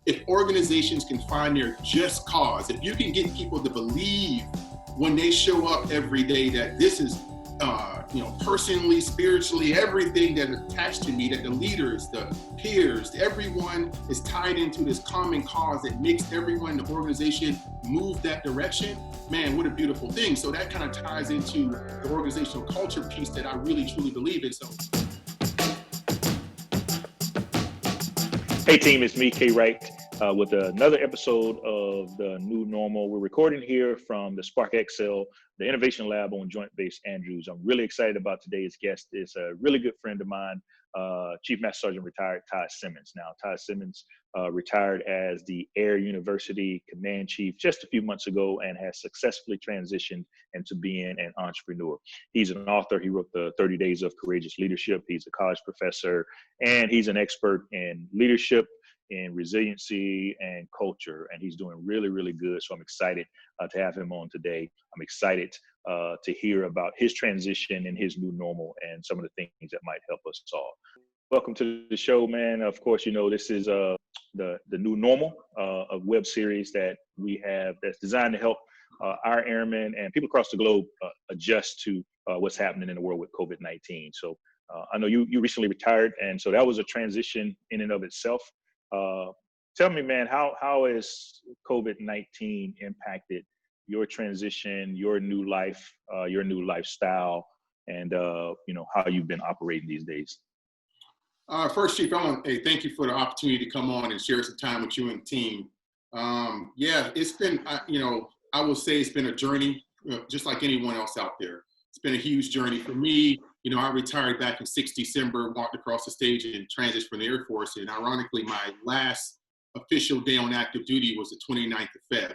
if organizations can find their just cause, if you can get people to believe when they show up every day that this is, personally, spiritually, everything that is attached to me, that the leaders, the peers, everyone is tied into this common cause that makes everyone in the organization move that direction, man, what a beautiful thing. So that kind of ties into the organizational culture piece that I really, truly believe in. So. Hey team, it's me, K Wright, with another episode of The New Normal. We're recording here from the Spark XL, the Innovation Lab on Joint Base Andrews. I'm really excited about today's guest. It's a really good friend of mine, Chief Master Sergeant retired Todd Simmons. Now, Todd Simmons retired as the Air University Command Chief just a few months ago and has successfully transitioned into being an entrepreneur. He's an author. He wrote the 30 Days of Courageous Leadership. He's a college professor, and he's an expert in leadership, in resiliency and culture, and he's doing really, really good. So I'm excited to have him on today. I'm excited to hear about his transition and his new normal and some of the things that might help us all. Welcome to the show, man. Of course, you know, this is the new normal, a web series that we have that's designed to help our airmen and people across the globe adjust to what's happening in the world with COVID-19. So I know you recently retired, and so that was a transition in and of itself. Tell me, man, how has COVID-19 impacted your transition, your new life, your new lifestyle, and how you've been operating these days? First, Chief, thank you for the opportunity to come on and share some time with you and the team. It's been, I will say it's been a journey, just like anyone else out there. It's been a huge journey for me. I retired back in December, walked across the stage and transitioned from the Air Force. And ironically, my last official day on active duty was the 29th of Feb.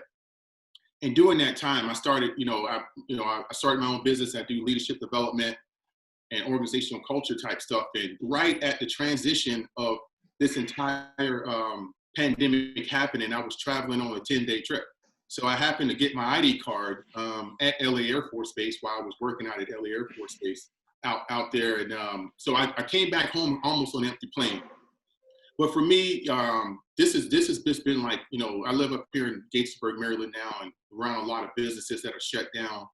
And during that time, I started, I started my own business. I do leadership development and organizational culture type stuff. And right at the transition of this entire pandemic happening, I was traveling on a 10-day trip. So I happened to get my ID card at LA Air Force Base while I was working out at LA Air Force Base out there. And so I came back home almost on an empty plane. But for me, this has just been like, I live up here in Gatesburg, Maryland now, and around a lot of businesses that are shut down.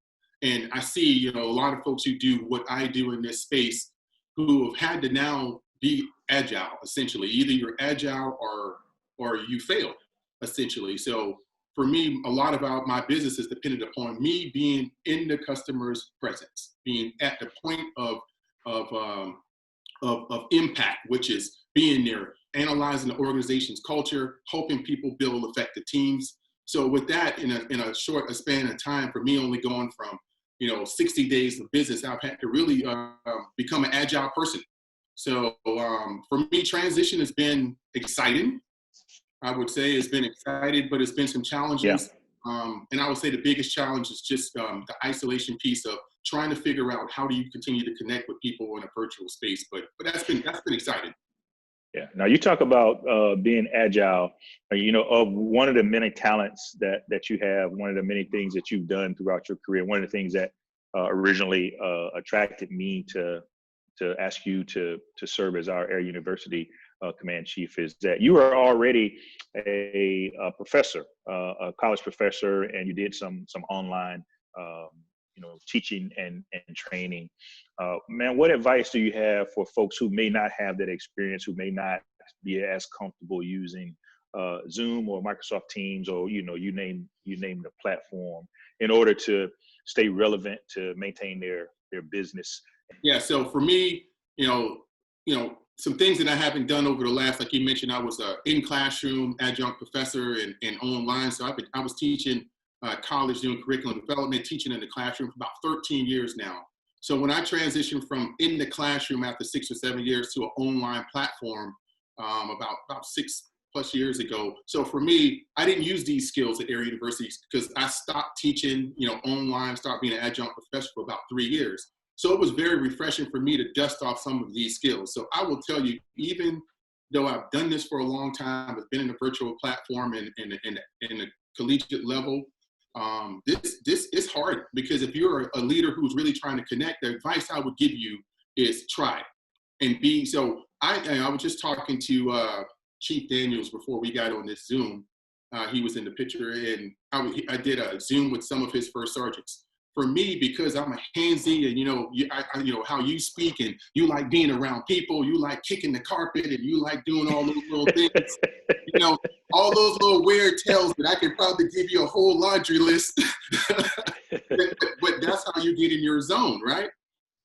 And I see, a lot of folks who do what I do in this space who have had to now be agile, essentially. Either you're agile or you fail, essentially. So for me, a lot of my business is dependent upon me being in the customer's presence, being at the point of impact, which is being there, analyzing the organization's culture, helping people build effective teams. So with that, in a short span of time, for me only going from 60 days of business, I've had to really become an agile person. So for me, transition has been exciting. I would say it's been exciting, but it's been some challenges. Yeah. And I would say the biggest challenge is just the isolation piece of trying to figure out how do you continue to connect with people in a virtual space. But that's been exciting. Yeah. Now you talk about being agile. Of one of the many talents that you have, one of the many things that you've done throughout your career. One of the things that originally attracted me to ask you to serve as our Air University Command Chief is that you are already a professor, a college professor, and you did some online teaching and training. Man, what advice do you have for folks who may not have that experience, who may not be as comfortable using Zoom or Microsoft Teams, or you name the platform, in order to stay relevant, to maintain their business? Yeah. So for me, some things that I haven't done over the last, like you mentioned, I was a in classroom adjunct professor and online. So I was teaching college, doing curriculum development, teaching in the classroom for about 13 years now. So when I transitioned from in the classroom after 6 or 7 years to an online platform about 6+ years ago. So for me, I didn't use these skills at Air University because I stopped teaching, online, stopped being an adjunct professor for about 3 years. So it was very refreshing for me to dust off some of these skills. So I will tell you, even though I've done this for a long time, I've been in a virtual platform and in a collegiate level, this is hard, because if you're a leader who's really trying to connect, the advice I would give you is try and be. So I was just talking to Chief Daniels before we got on this Zoom. He was in the picture, and I did a Zoom with some of his first sergeants. For me, because I'm a handsy, and you know how you speak, and you like being around people, you like kicking the carpet, and you like doing all those little things. You know, all those little weird tales that I could probably give you a whole laundry list. but that's how you get in your zone, right?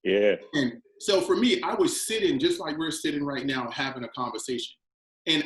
Yeah. And so for me, I was sitting just like we're sitting right now, having a conversation. And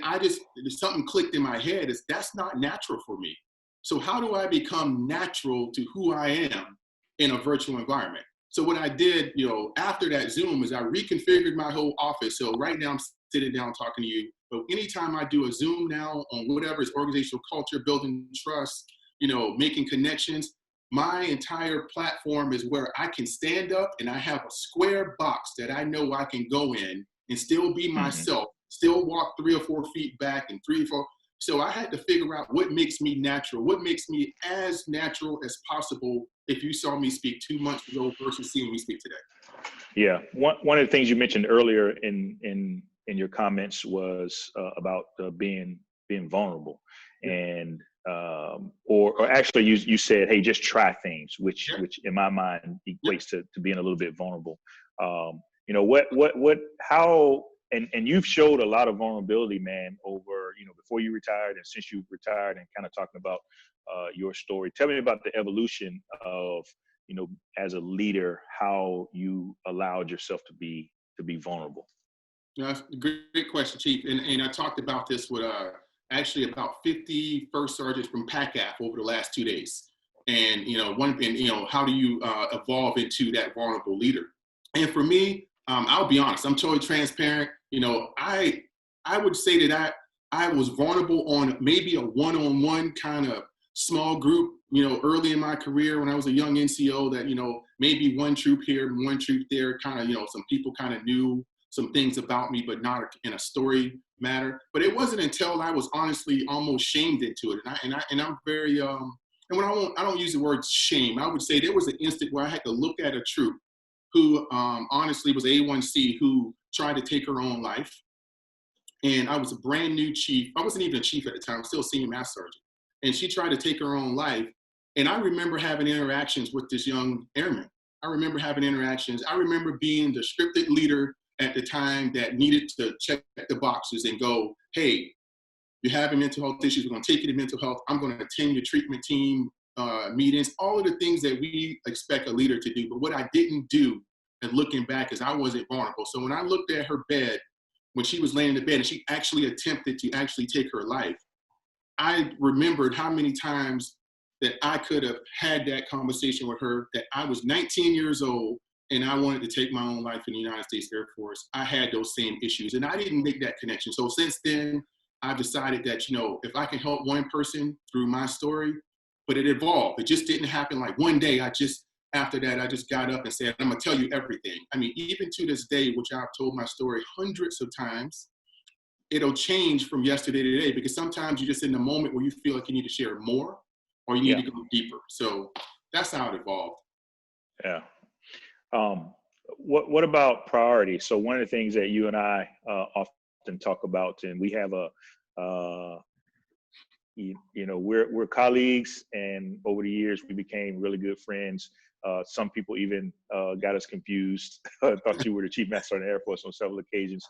something clicked in my head is that's not natural for me. So how do I become natural to who I am in a virtual environment? So what I did, after that Zoom is I reconfigured my whole office. So right now I'm sitting down talking to you, but anytime I do a Zoom now on whatever is organizational culture, building trust, making connections, my entire platform is where I can stand up and I have a square box that I know I can go in and still be myself, still walk 3 or 4 feet back and 3 or 4. So I had to figure out what makes me natural, what makes me as natural as possible if you saw me speak 2 months ago versus seeing me speak today. Yeah. One of the things you mentioned earlier in your comments was about being vulnerable. And or actually you said, hey, just try things, which in my mind equates to being a little bit vulnerable. How, and you've showed a lot of vulnerability, man, over, before you retired and since you've retired, and kind of talking about your story. Tell me about the evolution of, as a leader, how you allowed yourself to be vulnerable. That's a great question, Chief. And I talked about this with actually about 50 first sergeants from PACAF over the last 2 days. And, how do you evolve into that vulnerable leader? And for me, I'll be honest, I'm totally transparent. I would say that I was vulnerable on maybe a one-on-one kind of small group, early in my career when I was a young NCO that, maybe one troop here and one troop there, kind of, some people kind of knew some things about me, but not in a story matter. But it wasn't until I was honestly almost shamed into it. And I'm very, and when I don't use the word shame, I would say there was an instant where I had to look at a troop who honestly was A1C who tried to take her own life. And I was a brand new chief. I wasn't even a chief at the time. I was still a senior master sergeant. And she tried to take her own life. And I remember having interactions with this young airman. I remember having interactions. I remember being the scripted leader at the time that needed to check the boxes and go, hey, you're having mental health issues. We're going to take you to mental health. I'm going to attend your treatment team meetings, all of the things that we expect a leader to do. But what I didn't do, and looking back, is I wasn't vulnerable. So when I looked at her bed, when she was laying in the bed and she actually attempted to actually take her life, I remembered how many times that I could have had that conversation with her, that I was 19 years old and I wanted to take my own life in the United States Air Force. I had those same issues and I didn't make that connection. So since then, I've decided that, if I can help one person through my story, but it evolved. It just didn't happen like one day. After that, I just got up and said, I'm gonna tell you everything. I mean, even to this day, which I've told my story hundreds of times, it'll change from yesterday to today, because sometimes you're just in the moment where you feel like you need to share more or you need to go deeper. So that's how it evolved. Yeah. What about priorities? So one of the things that you and I often talk about, and we have we're colleagues, and over the years we became really good friends. Some people even got us confused. Thought you were the Chief Master Sergeant of the Air Force on several occasions.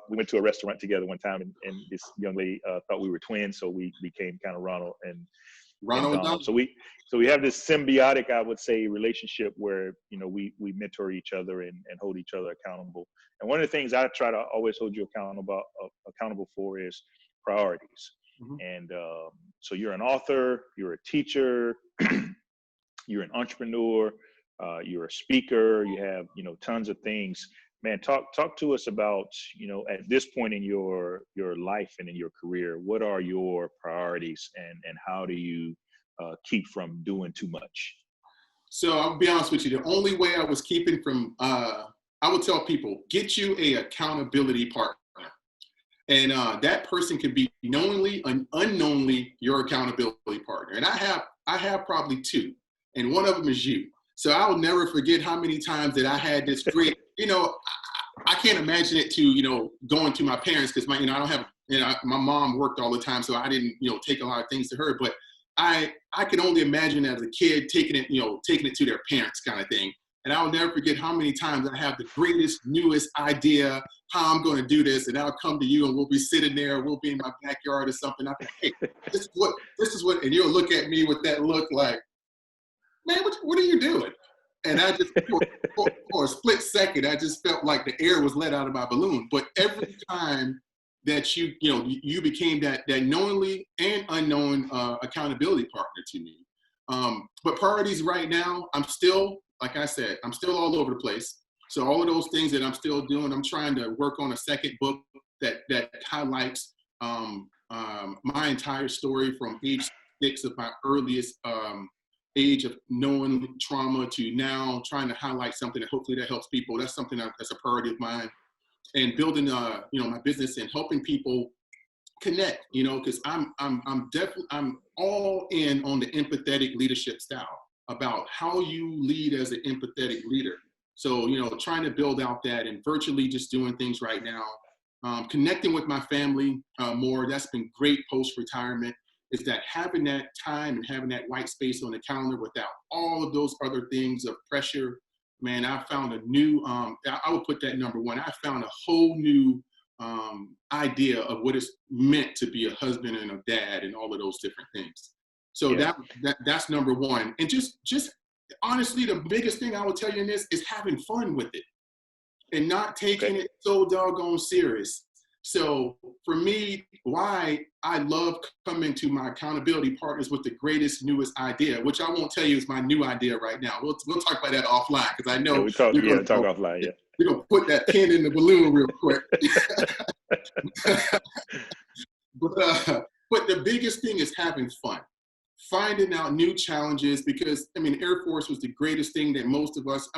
We went to a restaurant together one time, and this young lady thought we were twins, so we became kind of Ronald and Donald. So we have this symbiotic, I would say, relationship where we mentor each other and hold each other accountable. And one of the things I try to always hold you accountable for is priorities. Mm-hmm. And so you're an author, you're a teacher, you're an entrepreneur, you're a speaker, you have, tons of things. Man, talk to us about, at this point in your life and in your career, what are your priorities and how do you keep from doing too much? So I'll be honest with you. The only way I was keeping from, I would tell people, get you a accountability partner. And that person could be knowingly and unknowingly your accountability partner. And I have probably 2, and one of them is you. So I'll never forget how many times that I had this great, I can't imagine it to, going to my parents, because I don't have and my mom worked all the time, so I didn't, take a lot of things to her. But I could only imagine as a kid taking it to their parents kind of thing. And I'll never forget how many times I have the greatest, newest idea how I'm going to do this, and I'll come to you, and we'll be sitting there, we'll be in my backyard or something. I'm like, hey, this is what, and you'll look at me with that look like, man, what are you doing? And I just, for a split second, I just felt like the air was let out of my balloon. But every time that you became that knowingly and unknown accountability partner to me. But priorities right now, I'm still, like I said, I'm still all over the place. So all of those things that I'm still doing, I'm trying to work on a second book that highlights my entire story from age 6 of my earliest age of knowing trauma to now trying to highlight something that hopefully that helps people. That's something that's a priority of mine. And building, my business and helping people connect, because I'm all in on the empathetic leadership style about how you lead as an empathetic leader. So, trying to build out that and virtually just doing things right now, connecting with my family more. That's been great post-retirement, is that having that time and having that white space on the calendar without all of those other things of pressure. Man, I found a new, I would put that number one. I found a whole new idea of what it's meant to be a husband and a dad and all of those different things. So Yeah. that's number one. And just honestly, the biggest thing I will tell you in this is having fun with it and not taking it so doggone serious. So for me, why I love coming to my accountability partners with the greatest, newest idea, which I won't tell you is my new idea right now. We'll talk about that offline, because I know talk offline. Yeah, we're gonna put that pin in the balloon real quick. But the biggest thing is having fun, finding out new challenges, because Air Force was the greatest thing that most of us.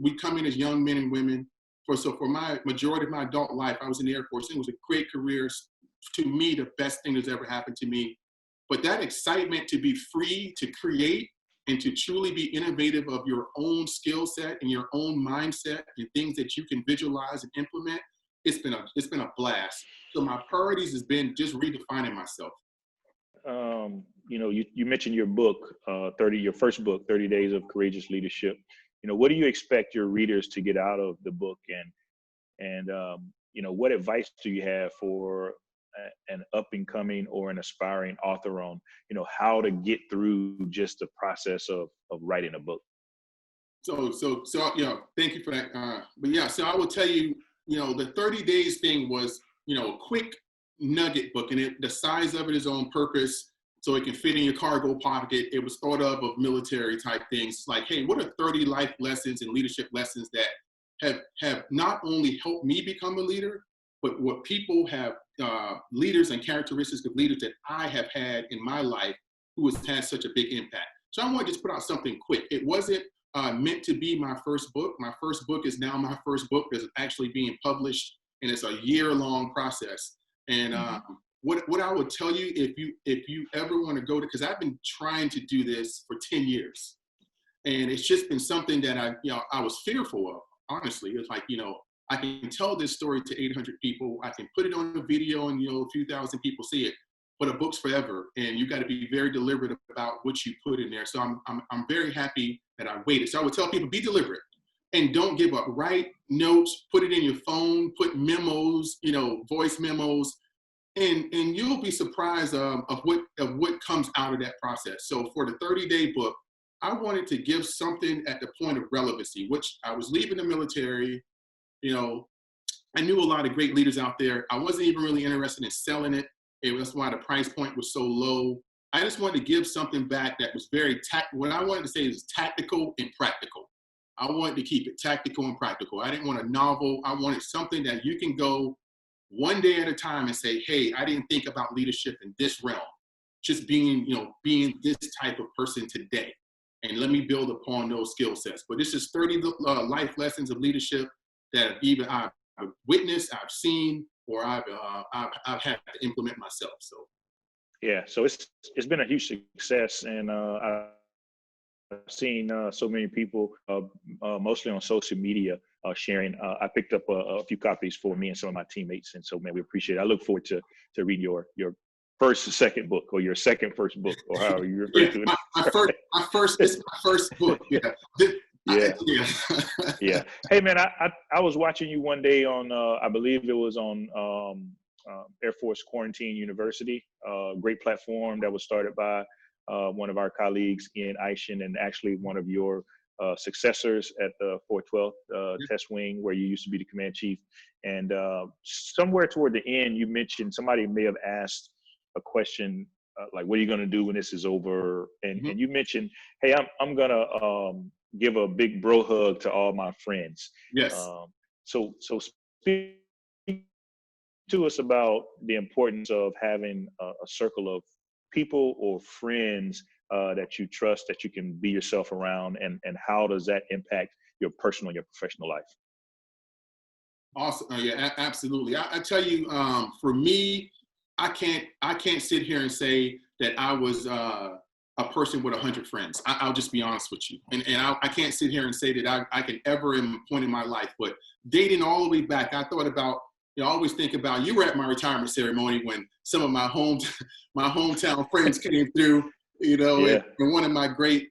We come in as young men and women. For my majority of my adult life, I was in the Air Force. It was a great career. To me, the best thing that's ever happened to me. But that excitement to be free to create and to truly be innovative of your own skill set and your own mindset and things that you can visualize and implement, it's been a blast. So my priorities has been just redefining myself. You mentioned your book, your first book, 30 Days of Courageous Leadership. What do you expect your readers to get out of the book, and what advice do you have for an up and coming or an aspiring author on, how to get through just the process of writing a book? So thank you for that. But yeah, so I will tell you, the 30 days thing was, a quick nugget book, and the size of it is on purpose. So it can fit in your cargo pocket. It was thought of military type things. Like, hey, what are 30 life lessons and leadership lessons that have not only helped me become a leader, but what people have, leaders and characteristics of leaders that I have had in my life who has had such a big impact. So I wanted to just put out something quick. It wasn't meant to be my first book. My first book is now my first book that's actually being published, and it's a year-long process. And what I would tell you, if you ever want to go to, because I've been trying to do this for 10 years, and it's just been something that I was fearful of, honestly. It's like, I can tell this story to 800 people. I can put it on a video and, a few thousand people see it, but a book's forever. And you got to be very deliberate about what you put in there. So I'm very happy that I waited. So I would tell people, be deliberate and don't give up. Write notes, put it in your phone, put memos, voice memos, and you'll be surprised of what comes out of that process. So for the 30-day book, I wanted to give something at the point of relevancy, which I was leaving the military. I knew a lot of great leaders out there. I wasn't even really interested in selling it. That's why the price point was so low. I just wanted to give something back that was very what I wanted to say is tactical and practical. I wanted to keep it tactical and practical. I didn't want a novel. I wanted something that you can go one day at a time and say, hey, I didn't think about leadership in this realm. Just being this type of person today. And let me build upon those skill sets. But this is 30 life lessons of leadership that either I've witnessed, I've seen, or I've had to implement myself. So yeah, so it's been a huge success, and I've seen so many people, mostly on social media, sharing. I picked up a few copies for me and some of my teammates, and so man, we appreciate it. I look forward to reading your second book, or your first book, or however you refer to it. It's my first book. Yeah. Yeah. Yeah. Yeah. Hey man, I was watching you one day on I believe it was on Air Force Quarantine University, great platform that was started by one of our colleagues in Aishan, and actually one of your successors at the 412th Test Wing, where you used to be the command chief. And somewhere toward the end, you mentioned somebody may have asked a question like, "What are you going to do when this is over?" And and you mentioned, "Hey, I'm gonna give a big bro hug to all my friends." Yes. So speak to us about the importance of having a circle of people or friends that you trust, that you can be yourself around, and how does that impact your personal and your professional life? Awesome. Yeah, absolutely. I tell you, for me, I can't sit here and say that I was a person with 100 friends. I'll just be honest with you. And I can't sit here and say that I can ever in a point in my life, but dating all the way back, I thought about, I always think about, you were at my retirement ceremony when some of my hometown friends came through, Yeah. and one of my great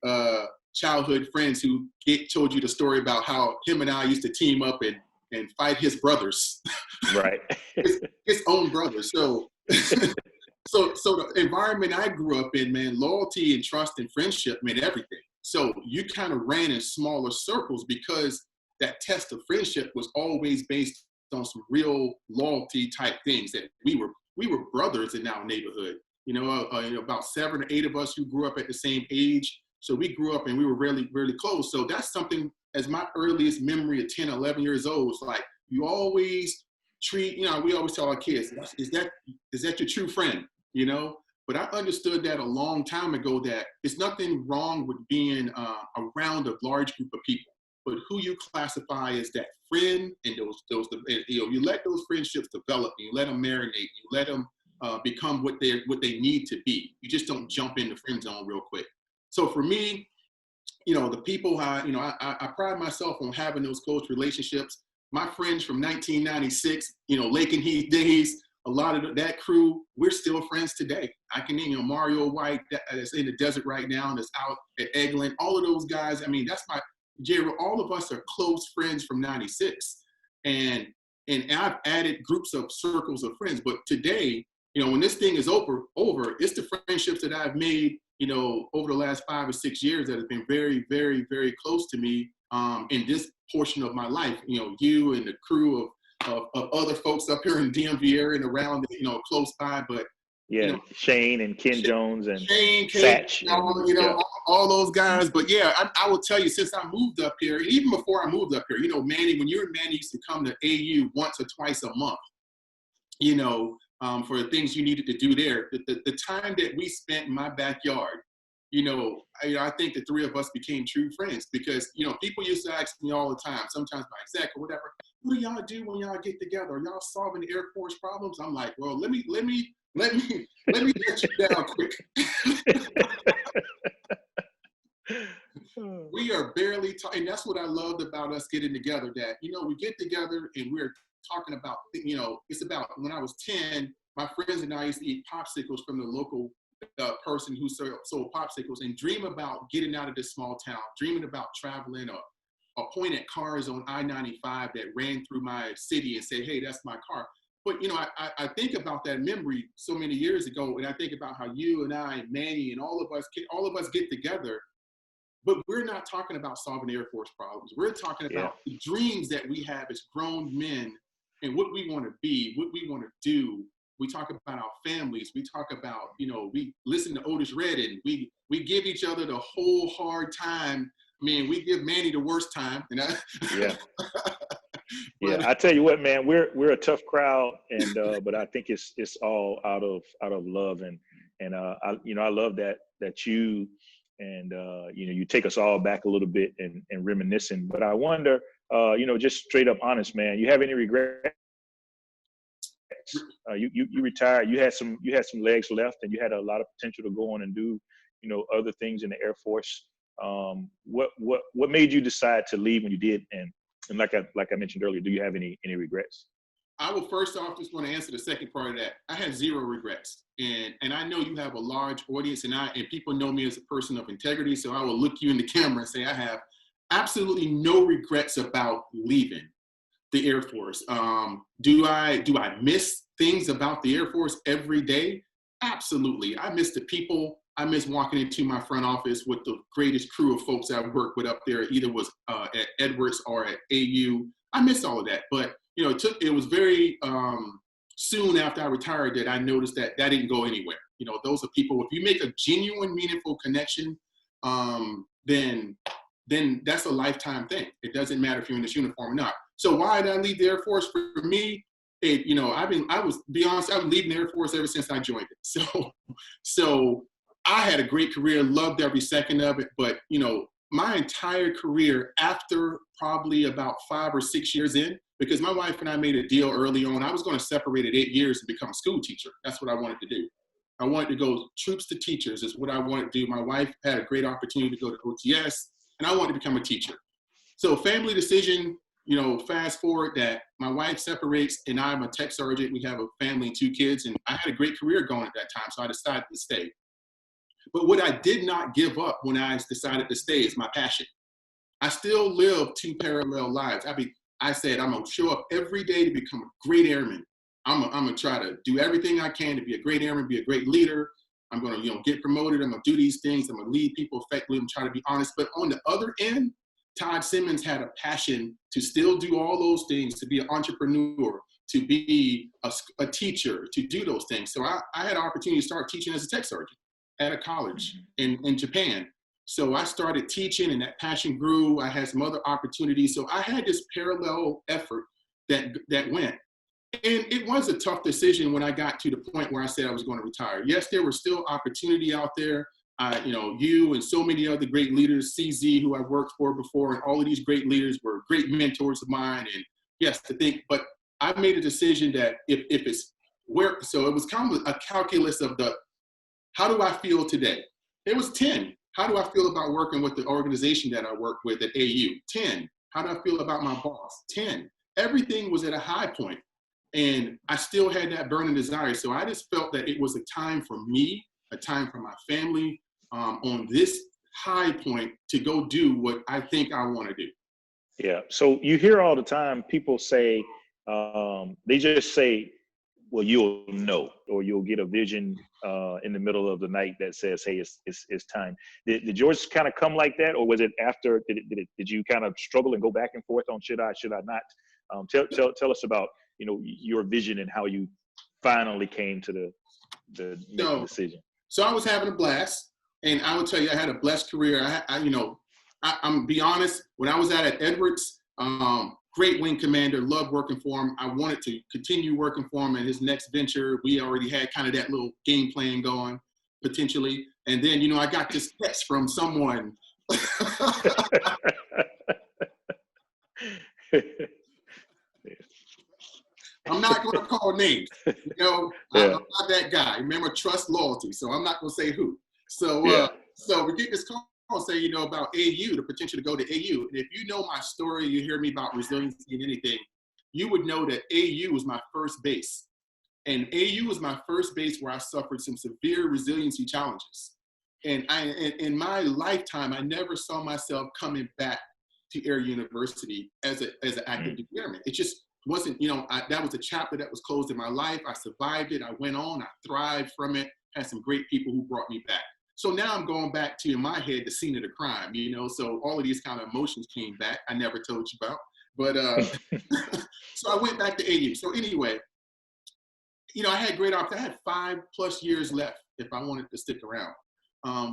childhood friends who told you the story about how him and I used to team up and fight his brothers. Right. his own brothers. So the environment I grew up in, man, loyalty and trust and friendship meant everything. So you kind of ran in smaller circles because that test of friendship was always based on some real loyalty type things, that we were brothers in our neighborhood. About 7 or 8 of us who grew up at the same age. So we grew up and we were really, really close. So that's something, as my earliest memory of 10, 11 years old, it's like you always treat, we always tell our kids, is that your true friend? But I understood that a long time ago, that it's nothing wrong with being around a large group of people, but who you classify as that friend, and you let those friendships develop, and you let them marinate, you let them become what they need to be. You just don't jump in the friend zone real quick. So for me, the people I pride myself on having those close relationships. My friends from 1996, Lake and Heath days, a lot of that crew, we're still friends today. I can name, Mario White, that's in the desert right now, and that's out at Eglin. All of those guys, that's all of us are close friends from 96. And I've added groups of circles of friends. But today, when this thing is over, it's the friendships that I've made, over the last 5 or 6 years that have been very, very, very close to me in this portion of my life. You and the crew of other folks up here in DMV area and around, close by. But yeah, Shane and Ken Jones and Shane, Satch, all those guys. But yeah, I will tell you, since I moved up here, and even before I moved up here, Manny, when you and Manny used to come to AU once or twice a month, for the things you needed to do there, the time that we spent in my backyard, I think the three of us became true friends, because, people used to ask me all the time, sometimes by exec or whatever, what do y'all do when y'all get together? Are y'all solving the Air Force problems? I'm like, well, let me let you down quick. We are barely talking. And that's what I loved about us getting together, that, we get together and we're talking about, it's about, when I was 10, my friends and I used to eat popsicles from the local person who sold popsicles, and dream about getting out of this small town, dreaming about traveling, or point at cars on I-95 that ran through my city and say, hey, that's my car. But, I think about that memory so many years ago, and I think about how you and I and Manny and all of us get together, but we're not talking about solving Air Force problems. We're talking about the dreams that we have as grown men and what we want to be, what we want to do. We talk about our families. We talk about, we listen to Otis Redding. We give each other the whole hard time. We give Manny the worst time. Yeah. Yeah, I tell you what, man, we're a tough crowd, and but I think it's all out of love, and I love that you and you take us all back a little bit and reminiscing. But I wonder, just straight up honest, man, you have any regrets? You retired, you had some legs left, and you had a lot of potential to go on and do other things in the Air Force. What made you decide to leave when you did, and And like I mentioned earlier, do you have any regrets? I will first off just want to answer the second part of that. I had zero regrets, and I know you have a large audience, and people know me as a person of integrity. So I will look you in the camera and say I have absolutely no regrets about leaving the Air Force. Do I miss things about the Air Force every day? Absolutely. I miss the people. I miss walking into my front office with the greatest crew of folks I've worked with up there, either was at Edwards or at AU. I miss all of that. But, you know, it was very soon after I retired that I noticed that didn't go anywhere. You know, those are people, if you make a genuine, meaningful connection, then that's a lifetime thing. It doesn't matter if you're in this uniform or not. So why did I leave the Air Force? For me, I was leaving the Air Force ever since I joined it. So I had a great career, loved every second of it. But, you know, my entire career after probably about 5 or 6 years in, because my wife and I made a deal early on, I was going to separate at 8 years and become a school teacher. That's what I wanted to do. I wanted to go troops to teachers is what I wanted to do. My wife had a great opportunity to go to OTS, and I wanted to become a teacher. So family decision, you know, fast forward that my wife separates and I'm a tech sergeant. We have a family and 2 kids, and I had a great career going at that time, so I decided to stay. But what I did not give up when I decided to stay is my passion. I still live 2 parallel lives. I said I'm gonna show up every day to become a great airman. I'm gonna try to do everything I can to be a great airman, be a great leader. I'm gonna, you know, get promoted. I'm gonna do these things. I'm gonna lead people effectively and try to be honest. But on the other end, Todd Simmons had a passion to still do all those things, to be an entrepreneur, to be a teacher, to do those things. So I had an opportunity to start teaching as a tech sergeant at a college in Japan. So I started teaching and that passion grew. I had some other opportunities. So I had this parallel effort that went. And it was a tough decision when I got to the point where I said I was going to retire. Yes, there was still opportunity out there. You know, you and so many other great leaders, CZ, who I've worked for before, and all of these great leaders were great mentors of mine. And yes, but I made a decision that if it's where, so it was kind of a calculus of how do I feel today? It was 10. How do I feel about working with the organization that I work with at AU? 10. How do I feel about my boss? 10. Everything was at a high point, and I still had that burning desire. So I just felt that it was a time for me, a time for my family, on this high point to go do what I think I want to do. Yeah. So you hear all the time people say, they just say, well, you'll know, or you'll get a vision in the middle of the night that says, hey, it's time. Did yours kind of come like that, or was it after? Did you kind of struggle and go back and forth on should I not? Tell us about, you know, your vision and how you finally came to the decision. So I was having a blast, and I will tell you, I had a blessed career. I'm be honest, when I was at Edwards, great wing commander, loved working for him. I wanted to continue working for him in his next venture. We already had kind of that little game plan going, potentially. And then, you know, I got this text from someone. I'm not going to call names. You know, yeah. I'm not that guy. Remember, trust, loyalty. So I'm not going to say who. So, so we get this call say, you know, about AU, the potential to go to AU. And if you know my story, you hear me about resiliency and anything, you would know that AU was my first base. And AU was my first base where I suffered some severe resiliency challenges. And in my lifetime, I never saw myself coming back to Air University as an active duty airman. It just wasn't, you know, that was a chapter that was closed in my life. I survived it. I went on. I thrived from it. Had some great people who brought me back. So now I'm going back to, in my head, the scene of the crime, you know, so all of these kind of emotions came back. I never told you about, but so I went back to AU. So anyway, you know, I had great opportunities. I had 5+ years left if I wanted to stick around.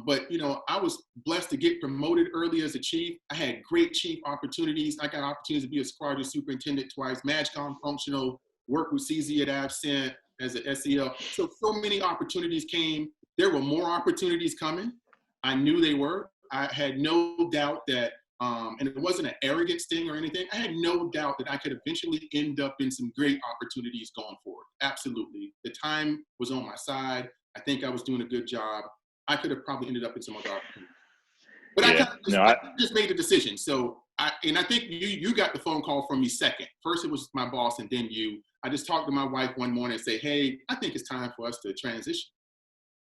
But, you know, I was blessed to get promoted early as a chief. I had great chief opportunities. I got opportunities to be a squadron superintendent twice, MAGCOM functional, work with CZ at AFCENT as an SEL. So many opportunities came. There were more opportunities coming. I knew they were. I had no doubt that, and it wasn't an arrogance thing or anything. I had no doubt that I could eventually end up in some great opportunities going forward. Absolutely. The time was on my side. I think I was doing a good job. I could have probably ended up in some other opportunities. But I just made a decision. So I think you got the phone call from me second. First, it was my boss, and then you. I just talked to my wife one morning and say, hey, I think it's time for us to transition.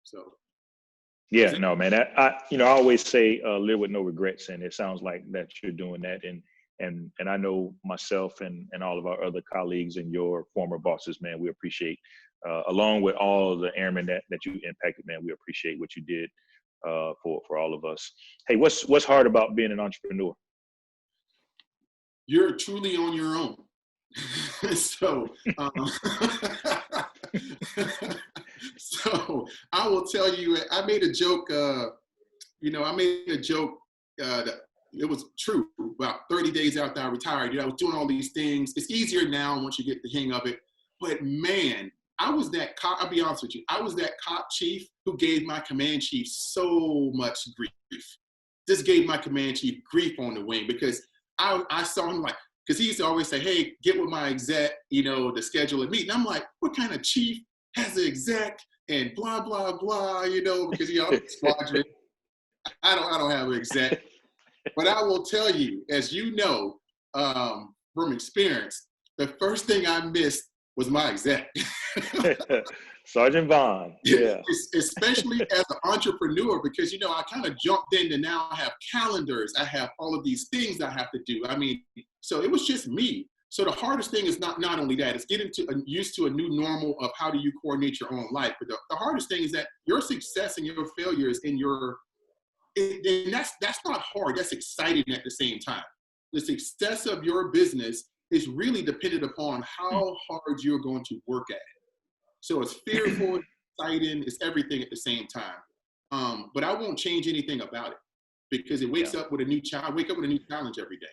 So. Yeah, no, man. I always say live with no regrets, and it sounds like that you're doing that. And I know myself and all of our other colleagues and your former bosses, man, we appreciate, along with all of the airmen that you impacted, man, we appreciate what you did for all of us. Hey, what's hard about being an entrepreneur? You're truly on your own. So, so I will tell you, I made a joke, that it was true about 30 days after I retired. I was doing all these things. It's easier now once you get the hang of it. But man, I was that cop, I'll be honest with you, I was that cop chief who gave my command chief so much grief. Just gave my command chief grief on the wing because I saw him like, because he used to always say, hey, get with my exec, to schedule a meeting. I'm like, what kind of chief has an exec and blah, blah, blah, because squadron. I don't have an exec. But I will tell you, as you know, from experience, the first thing I missed was my exec. Sergeant Vaughn. Yeah. Especially as an entrepreneur, because, I kind of jumped in to now have calendars. I have all of these things I have to do. I mean, so it was just me. So the hardest thing is not only that, it's getting used to a new normal of how do you coordinate your own life. But the hardest thing is that your success and your failures and and that's not hard. That's exciting at the same time. The success of your business is really dependent upon how hard you're going to work at it. So it's fearful, exciting, it's everything at the same time. But I won't change anything about it because it wakes up with a new challenge. I wake up with a new challenge every day.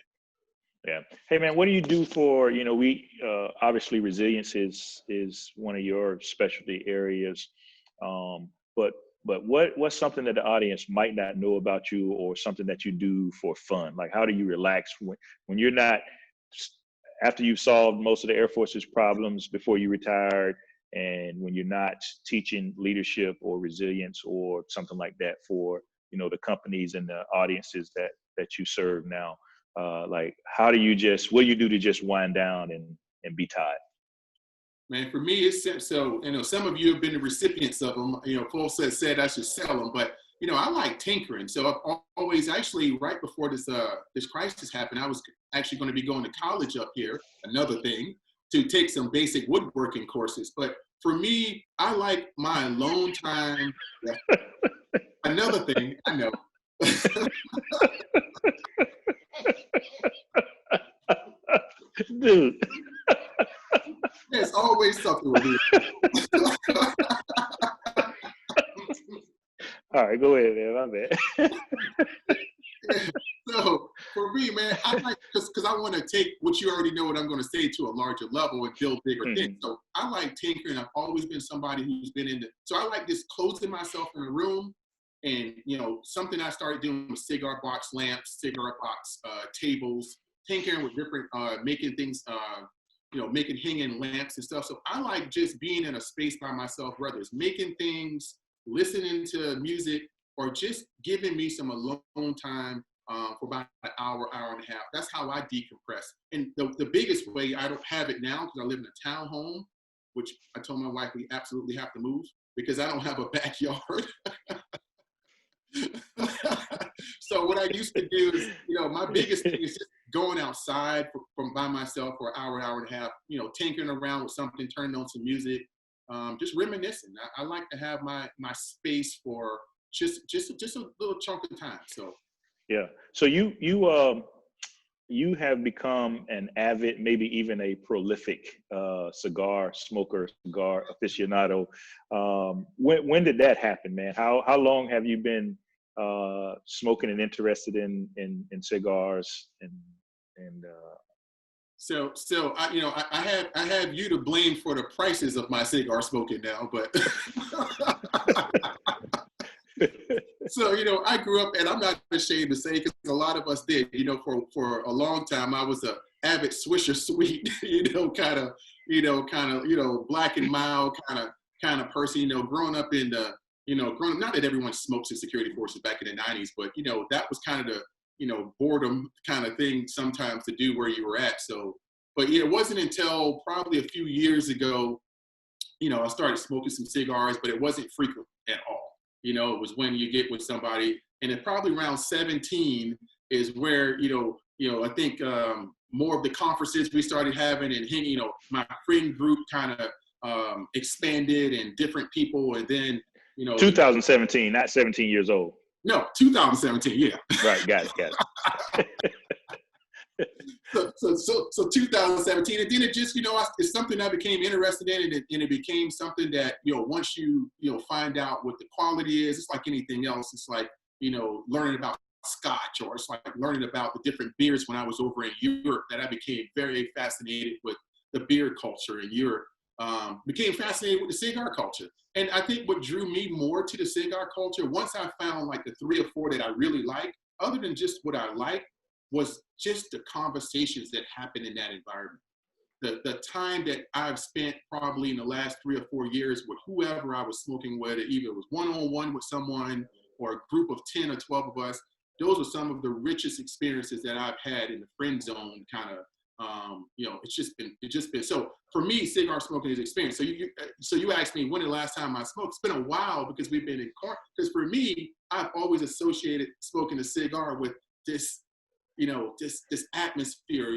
Yeah. Hey man, what do you do for, we obviously resilience is one of your specialty areas. But what's something that the audience might not know about you, or something that you do for fun? Like, how do you relax when you're not, after you've solved most of the Air Force's problems before you retired, and when you're not teaching leadership or resilience or something like that for, the companies and the audiences that you serve now? Like, what do you do to just wind down and be Todd? Man, for me, it's so, some of you have been the recipients of them. Folks that said I should sell them, but, I like tinkering. So I've always, actually, right before this crisis happened, I was actually going to be going to college up here, another thing, to take some basic woodworking courses. But for me, I like my alone time. Another thing, I know. Dude. There's always something with you. All right, go ahead, man. My bad. So for me, man, I like, because I want to take what you already know what I'm going to say to a larger level and build bigger things. So I like tinkering. I've always been somebody who's been so I like just closing myself in a room. And, something I started doing with cigar box lamps, cigar box tables, tinkering with different, making things, making hanging lamps and stuff. So I like just being in a space by myself, whether it's making things, listening to music, or just giving me some alone time for about an hour and a half. That's how I decompress. And the biggest way, I don't have it now because I live in a townhome, which I told my wife we absolutely have to move because I don't have a backyard. So what I used to do is, my biggest thing is just going outside from by myself for an hour and a half, tinkering around with something, turning on some music, just reminiscing. I like to have my space for just a little chunk of time. So yeah. So you have become an avid, maybe even a prolific cigar smoker, cigar aficionado. When did that happen, man? How long have you been smoking and interested in cigars and So I have you to blame for the prices of my cigar smoking now, but so I grew up, and I'm not ashamed to say, because a lot of us did. For a long time I was a avid Swisher Sweet, kind of black and mild kind of person. Growing up in the not that everyone smokes in security forces back in the 90s, but that was kind of boredom kind of thing sometimes to do where you were at. So, but yeah, it wasn't until probably a few years ago, I started smoking some cigars, but it wasn't frequent at all. It was when you get with somebody, and then probably around 17 is where, I think more of the conferences we started having, and my friend group kind of expanded and different people. And then, 2017, not 17 years old. No, 2017. Yeah. Right. Got it. So 2017, and then it just, it's something I became interested in, and it became something that, once you find out what the quality is, it's like anything else. It's like, learning about Scotch, or it's like learning about the different beers when I was over in Europe, that I became very fascinated with the beer culture in Europe. Became fascinated with the cigar culture. And I think what drew me more to the cigar culture, once I found like the 3 or 4 that I really liked, other than just what I liked, was just the conversations that happened in that environment. The time that I've spent probably in the last 3 or 4 years with whoever I was smoking with, either it was one-on-one with someone or a group of 10 or 12 of us, those are some of the richest experiences that I've had in the friend zone kind of. It's just been so for me. Cigar smoking is experience. So you asked me when the last time I smoked. It's been a while because we've been in court. Because for me, I've always associated smoking a cigar with this, this atmosphere,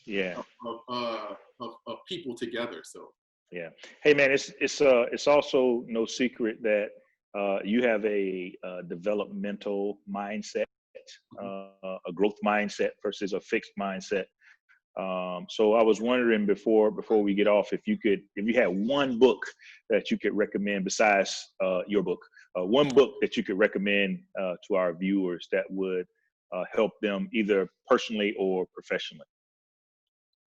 Yeah. of people together. So yeah. Hey man, it's also no secret that you have a developmental mindset, a growth mindset versus a fixed mindset. So I was wondering before we get off, if you had one book that you could recommend besides your book, one book that you could recommend to our viewers that would help them either personally or professionally.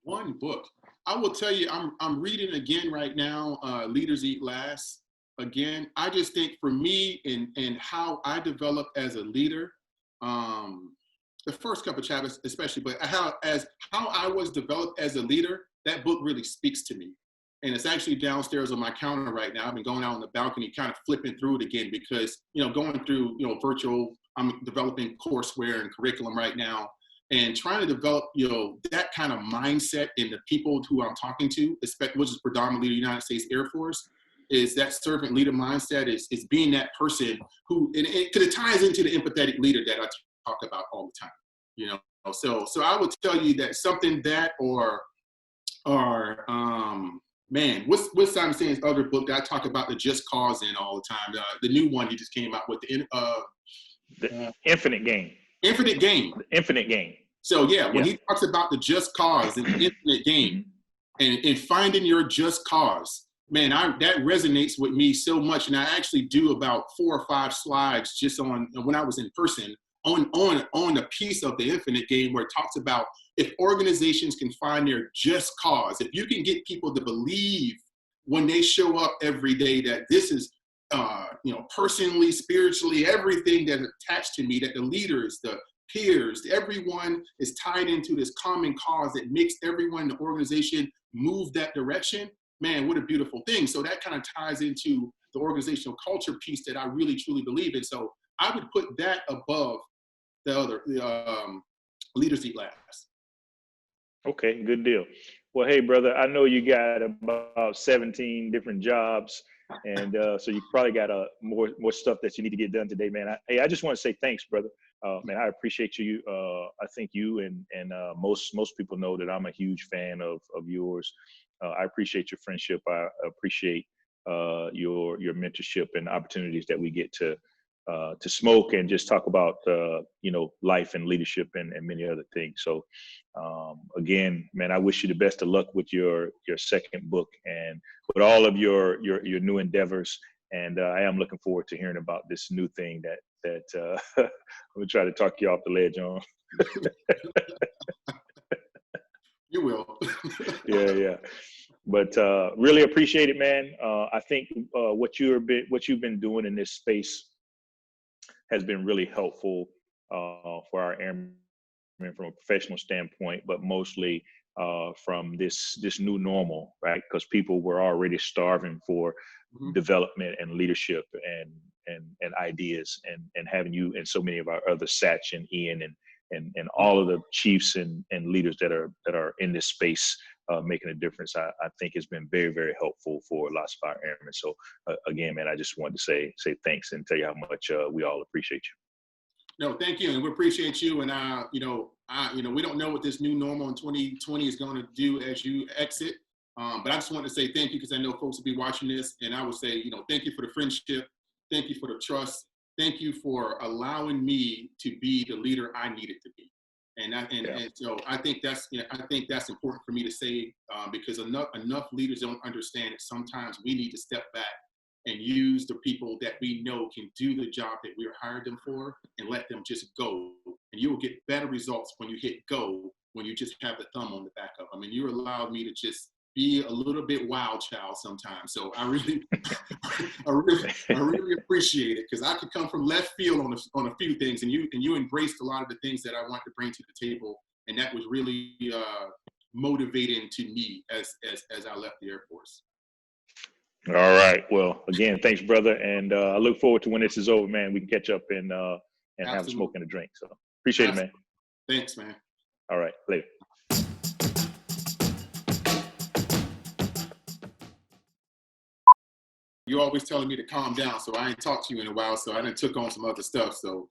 One book. I will tell you, I'm reading again right now, Leaders Eat Last. Again, I just think for me and how I developed as a leader, the first couple of chapters especially, but how I was developed as a leader, that book really speaks to me. And it's actually downstairs on my counter right now. I've been going out on the balcony, kind of flipping through it again because, going through, virtual, I'm developing courseware and curriculum right now, and trying to develop, that kind of mindset in the people who I'm talking to, which is predominantly the United States Air Force, is that servant leader mindset is being that person who, and it ties into the empathetic leader that I talk about all the time, So I would tell you that something that, or man, what's Simon Singh's other book that I talk about the just cause in all the time? The new one he just came out with, the Infinite Game. Infinite Game. Infinite Game. So yeah, when he talks about the just cause and the infinite game, and finding your just cause, man, that resonates with me so much. And I actually do about 4 or 5 slides just on, when I was in person, on a piece of the Infinite Game where it talks about if organizations can find their just cause, if you can get people to believe when they show up every day that this is, personally, spiritually, everything that's attached to me, that the leaders, the peers, everyone is tied into this common cause that makes everyone in the organization move that direction. Man, what a beautiful thing. So that kind of ties into the organizational culture piece that I really, truly believe in. So I would put that above the other, Leaders Eat Last. Okay, good deal. Well, hey, brother, I know you got about 17 different jobs, and so you probably got more stuff that you need to get done today, man. I just want to say thanks, brother. Man, I appreciate you. I think you and most people know that I'm a huge fan of yours. I appreciate your friendship. I appreciate your mentorship and opportunities that we get to smoke and just talk about life and leadership and many other things. So again, man, I wish you the best of luck with your second book and with all of your new endeavors. And I am looking forward to hearing about this new thing that I'm gonna try to talk you off the ledge on. You will. Yeah. But really appreciate it, man. I think what you've been doing in this space has been really helpful for our airmen from a professional standpoint, but mostly from this new normal, right? Because people were already starving for development and leadership and ideas, and having you and so many of our other Satch and Ian and all of the chiefs and leaders that are in this space making a difference, I think has been very, very helpful for lots of our airmen. So again, man, I just wanted to say thanks and tell you how much we all appreciate you. No, thank you, and we appreciate you. And we don't know what this new normal in 2020 is going to do as you exit. But I just wanted to say thank you because I know folks will be watching this, and I would say, thank you for the friendship, thank you for the trust, thank you for allowing me to be the leader I needed to be. And so I think that's important for me to say because enough leaders don't understand that sometimes we need to step back and use the people that we know can do the job that we hired them for and let them just go. And you will get better results when you hit go, when you just have the thumb on the back of them. And you allowed me to just be a little bit wild child sometimes. So I really, I really appreciate it because I could come from left field on a few things, and you embraced a lot of the things that I wanted to bring to the table, and that was really motivating to me as I left the Air Force. All right. Well, again, thanks, brother, and I look forward to when this is over, man. We can catch up and have a smoke and a drink. So appreciate it, man. Thanks, man. All right, later. You're always telling me to calm down, so I ain't talked to you in a while, so I done took on some other stuff, so.